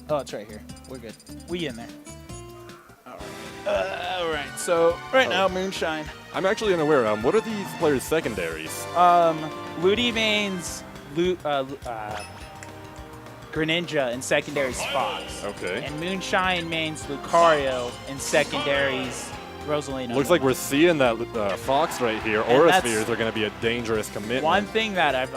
Oh, it's right here. We're good. We in there. All right. So right now, Moonshine. I'm actually unaware. What are these players' secondaries? Ludi mains Greninja and secondaries Fox. Okay. And Moonshine mains Lucario and secondaries Rosalina. Looks like we're seeing that Fox right here. Aura Spheres are going to be a dangerous commitment. One thing that I've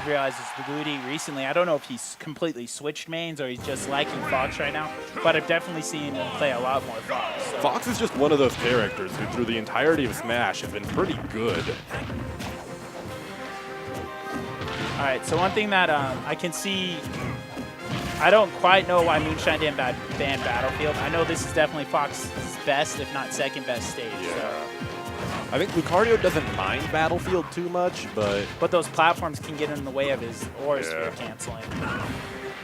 realized is Ludi recently, I don't know if he's completely switched mains or he's just liking Fox right now, but I've definitely seen him play a lot more Fox. So. Fox is just one of those characters who, through the entirety of Smash, have been pretty good. All right, so one thing that I can see, I don't quite know why Moonshine didn't ban Battlefield. I know this is definitely Fox's best, if not second best stage. Yeah. So. I think Lucario doesn't mind Battlefield too much, but those platforms can get in the way of his Aura Sphere canceling.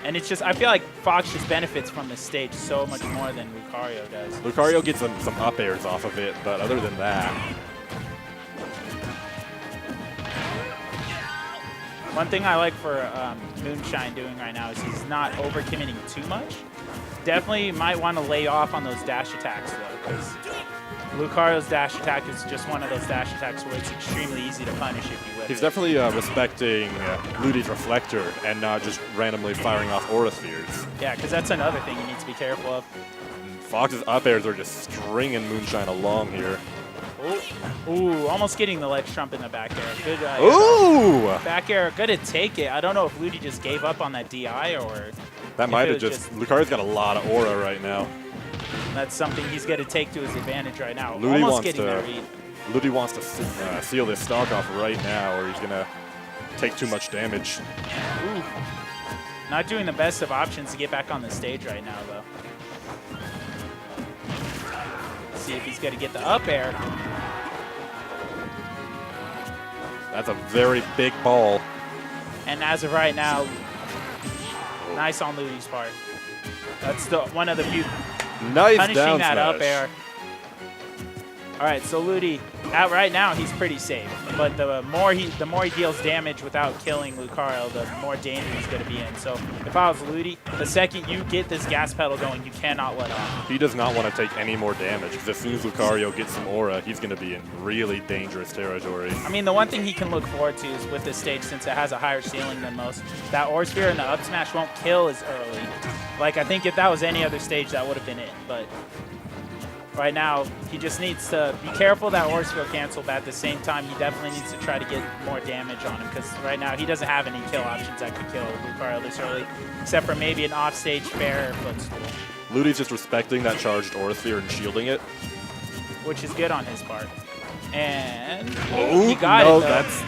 And it's just, I feel like Fox just benefits from this stage so much more than Lucario does. Lucario gets some up airs off of it, but other than that. One thing I like for Moonshine doing right now is he's not overcommitting too much. Definitely might want to lay off on those dash attacks though, because Lucario's dash attack is just one of those dash attacks where it's extremely easy to punish if you whip He's it. definitely respecting Ludi's Reflector and not just randomly firing off Aura Spheres. Yeah, because that's another thing you need to be careful of. Fox's up airs are just stringing Moonshine along here. Ooh, almost getting the ledge trump in the back air. Good. Ooh! Back air, good to take it. I don't know if Ludi just gave up on that DI or... That might have just... Lucario's got a lot of aura right now. That's something he's going to take to his advantage right now. Ludi almost getting that read. Ludi wants to seal this stock off right now or he's going to take too much damage. Ooh. Not doing the best of options to get back on the stage right now, though. See if he's going to get the up air. That's a very big ball. And as of right now, nice on Ludi's part. That's one of the few nice punishing down that smash. up air. All right, so Ludi, right now he's pretty safe, but the more he deals damage without killing Lucario, the more danger he's going to be in. So if I was Ludi, the second you get this gas pedal going, you cannot let off. He does not want to take any more damage because as soon as Lucario gets some aura, he's going to be in really dangerous territory. I mean, the one thing he can look forward to is with this stage, since it has a higher ceiling than most, that Aura Sphere and the up smash won't kill as early. Like, I think if that was any other stage, that would have been it, but... Right now, he just needs to be careful that Aura Sphere cancel, but at the same time, he definitely needs to try to get more damage on him because right now he doesn't have any kill options that could kill Lucario this early, except for maybe an offstage fair footstool. Ludi's just respecting that charged Aura Sphere and shielding it. Which is good on his part. And oh, he got no, it, though. that's...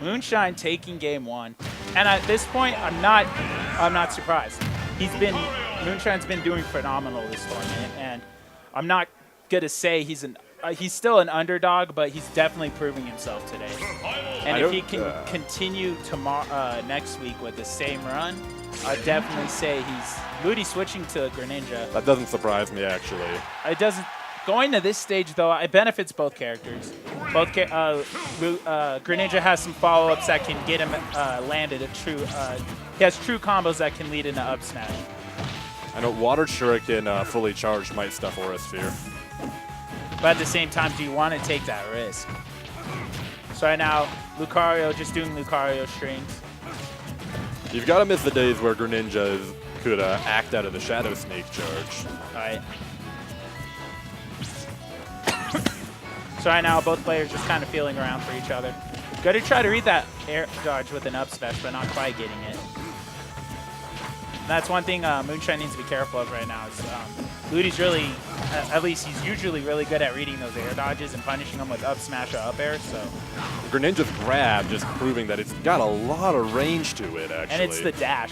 Moonshine taking game one. And at this point, I'm not surprised. Moonshine's been doing phenomenal this tournament, and I'm not gonna say he's still an underdog, but he's definitely proving himself today. And if he can continue tomorrow, next week with the same run, I'd definitely say Ludi switching to Greninja. That doesn't surprise me, actually. It doesn't. Going to this stage, though, it benefits both characters. Greninja has some follow-ups that can get him landed a true. He has true combos that can lead into up smash. I know Water Shuriken fully charged might stuff Aura Sphere. But at the same time, do you want to take that risk? So right now, Lucario just doing Lucario strings. You've got to miss the days where Greninja could act out of the Shadow Snake charge. All right. So right now, both players just kind of feeling around for each other. Got to try to read that air dodge with an up smash, but not quite getting it. That's one thing Moonshine needs to be careful of right now. Is Ludi's really, at least he's usually really good at reading those air dodges and punishing them with up smash or up air. So Greninja's grab just proving that it's got a lot of range to it, actually. And it's the dash.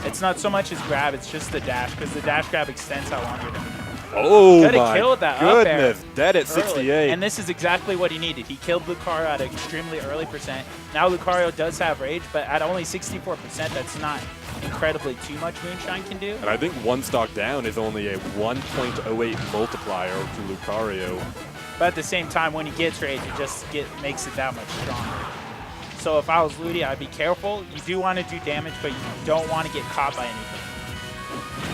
It's not so much his grab, it's just the dash, because the dash grab extends how long you're doing. Oh my kill with that goodness, up air dead at early. 68. And this is exactly what he needed. He killed Lucario at an extremely early %. Now Lucario does have rage, but at only 64%, that's not incredibly too much Moonshine can do. And I think one stock down is only a 1.08 multiplier to Lucario. But at the same time, when he gets rage, it just makes it that much stronger. So if I was Ludi, I'd be careful. You do want to do damage, but you don't want to get caught by anything.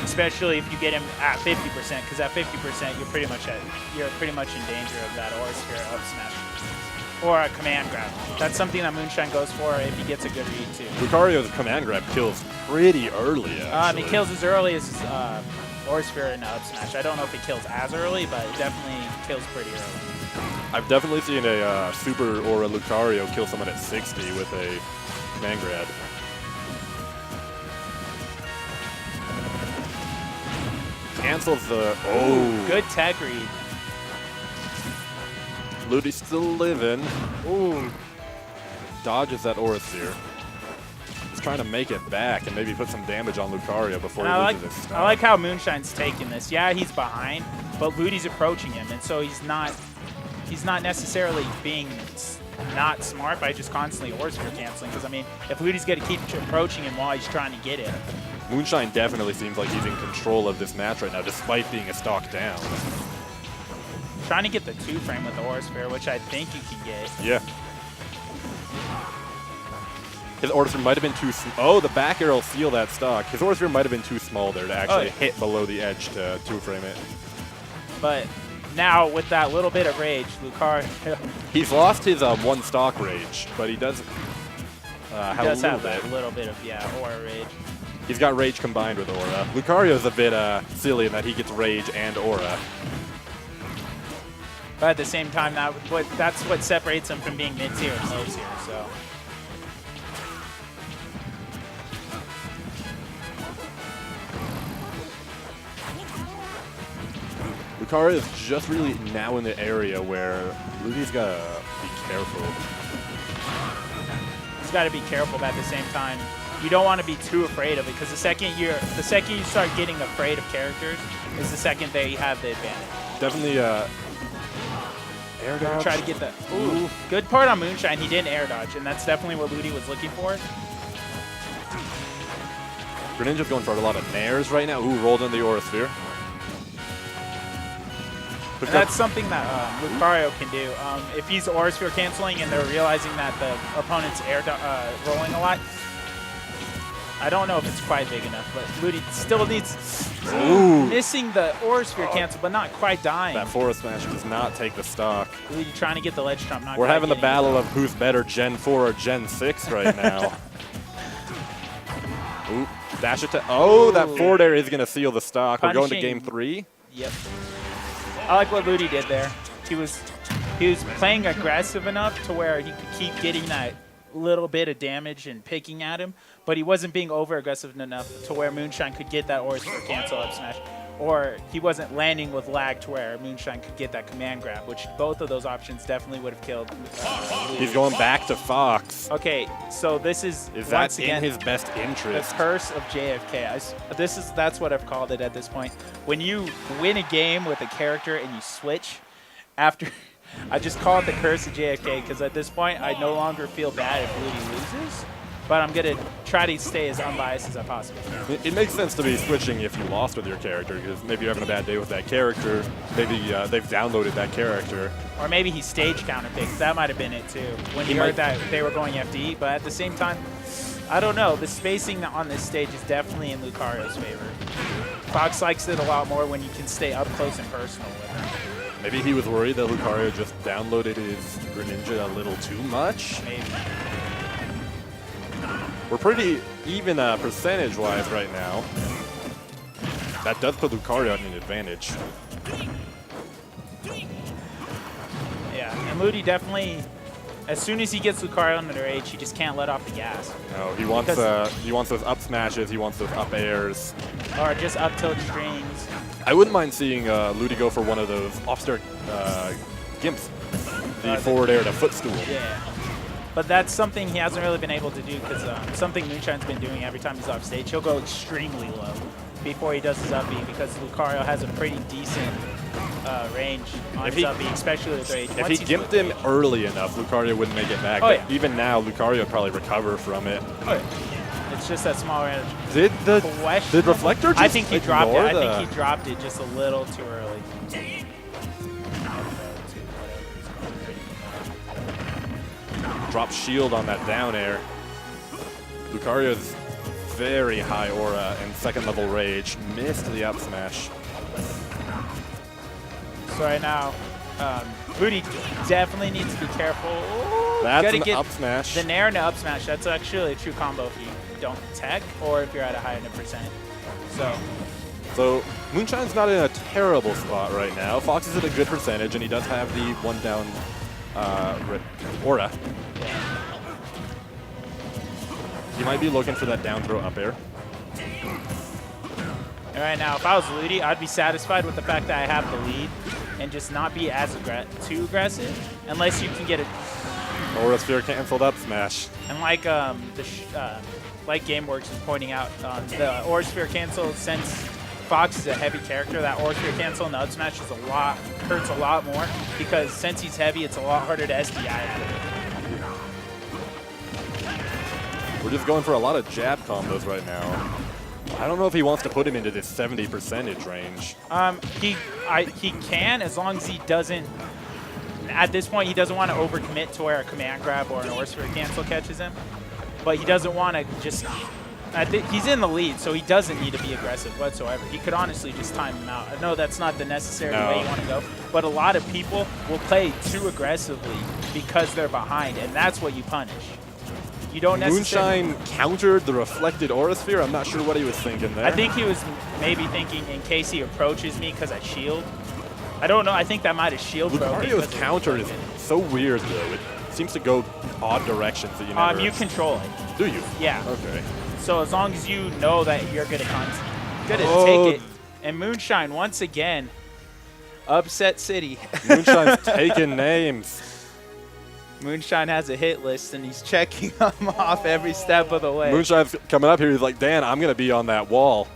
especially if you get him at 50%, because at 50% you're pretty much in danger of that aura sphere up smash or a command grab. That's something that Moonshine goes for if he gets a good read too. Lucario's command grab kills pretty early, actually. It kills as early as aura sphere and up smash. I don't know if it kills as early, but it definitely kills pretty early. I've definitely seen a Super Aura Lucario kill someone at 60 with a command grab. Cancels the... Oh! Good tech read. Ludi's still living. Ooh. Dodges that Aura Sphere. He's trying to make it back and maybe put some damage on Lucario before he loses his stun. I like how Moonshine's taking this. Yeah, he's behind, but Ludi's approaching him, and so he's not necessarily being not smart by just constantly Aura Sphere canceling. Because I mean, if Ludi's going to keep approaching him while he's trying to get it. Moonshine definitely seems like he's in control of this match right now, despite being a stock down. Trying to get the 2-frame with the Aura Sphere, which I think you can get. Yeah. His Aura Sphere might have been too small. Oh, the back arrow will seal that stock. His Aura Sphere might have been too small there to actually hit below the edge to 2-frame it. But now, with that little bit of rage, Lucario... He's lost his one stock rage, but he does have a little bit. That little bit of, aura rage. He's got rage combined with aura. Lucario's a bit silly in that he gets rage and aura. But at the same time, that's what separates him from being mid-tier and low-tier, so... Lucario is just really now in the area where Ludi's got to be careful. He's got to be careful, but at the same time, you don't want to be too afraid of it, because the second you start getting afraid of characters is the second they have the advantage. Definitely air dodge. Try to get that. Ooh, good part on Moonshine. He didn't air dodge, and that's definitely what Ludi was looking for. Greninja's going for a lot of nairs right now. Ooh, rolled in the Aura Sphere. And that's something that Lucario can do. If he's Aura Sphere canceling and they're realizing that the opponent's rolling a lot, I don't know if it's quite big enough, but Ludi still needs missing the Aura Sphere cancel, but not quite dying. That forward smash does not take the stock. Ludi trying to get the ledge trump. We're having the battle of who's better, Gen 4 or Gen 6 right now. Ooh, dash attack. Oh, that forward air is going to seal the stock. We're going to game 3. Yep. I like what Ludi did there. He was playing aggressive enough to where he could keep getting that little bit of damage and picking at him, but he wasn't being over aggressive enough to where Moonshine could get that Aura Sphere cancel up smash, or he wasn't landing with lag to where Moonshine could get that command grab, which both of those options definitely would have killed Ludi. He's going back to Fox. Okay, so this is that in his best interest? The curse of JFK. That's what I've called it at this point. When you win a game with a character and you switch after. I just call it the curse of JFK because at this point I no longer feel bad if Ludi loses, but I'm going to try to stay as unbiased as I possibly can. It makes sense to be switching if you lost with your character, because maybe you're having a bad day with that character. Maybe they've downloaded that character. Or maybe he stage counterpicked. That might have been it too, when he heard that they were going FD, but at the same time, I don't know. The spacing on this stage is definitely in Lucario's favor. Fox likes it a lot more when you can stay up close and personal with him. Maybe he was worried that Lucario just downloaded his Greninja a little too much. Maybe. We're pretty even percentage-wise right now. That does put Lucario at an advantage. Yeah, and Ludi definitely, as soon as he gets Lucario under rage, he just can't let off the gas. No, he wants those up smashes, he wants those up airs. Or just up tilt strings. I wouldn't mind seeing Ludi go for one of those off-start gimps. The forward air to footstool. Yeah. But that's something he hasn't really been able to do because something Moonshine's been doing every time he's off stage. He'll go extremely low before he does his up B because Lucario has a pretty decent range on his up B, especially with rage. If he gimped him early enough, Lucario wouldn't make it back. Oh, yeah. Even now, Lucario would probably recover from it. Oh, yeah. It's just that small range. Did Reflector just I think he dropped it. I think he dropped it just a little too early. Drop shield on that down air. Lucario's very high aura and second level rage. Missed the up smash. So right now, Ludi definitely needs to be careful. Ooh, That's gotta an get up smash. the nair and the up smash. That's actually a true combo if you don't tech or if you're at a high enough percent. So Moonshine's not in a terrible spot right now. Fox is at a good percentage, and he does have the 1 down aura. He might be looking for that down throw up air. and right now, if I was Ludi, I'd be satisfied with the fact that I have the lead and just not be as too aggressive, unless you can get it. Aura sphere canceled up smash. And like like GameWorks is pointing out, the Aura Sphere cancel, since Fox is a heavy character, that Aura Sphere cancel and the up smash is hurts a lot more, because since he's heavy, it's a lot harder to SDI out of it. We're just going for a lot of jab combos right now. I don't know if he wants to put him into this 70% range. He can, as long as he doesn't. At this point, he doesn't want to overcommit to where a command grab or an Aura Sphere cancel catches him. But he doesn't want to just. He's in the lead, so he doesn't need to be aggressive whatsoever. He could honestly just time him out. I know that's not the necessary way you want to go, but a lot of people will play too aggressively because they're behind, and that's what you punish. You don't necessarily. Moonshine countered the reflected Aura Sphere. I'm not sure what he was thinking there. I think he was maybe thinking in case he approaches me because I shield. I don't know. I think that might have shield broken. Lucario's counter is so weird, though. It seems to go odd directions that you never. You control it. Do you? Yeah. Okay. So as long as you know that you're gonna take it, and Moonshine once again, upset city. Moonshine's taking names. Moonshine has a hit list and he's checking them off every step of the way. Moonshine's coming up here. He's like, Dan, I'm gonna be on that wall.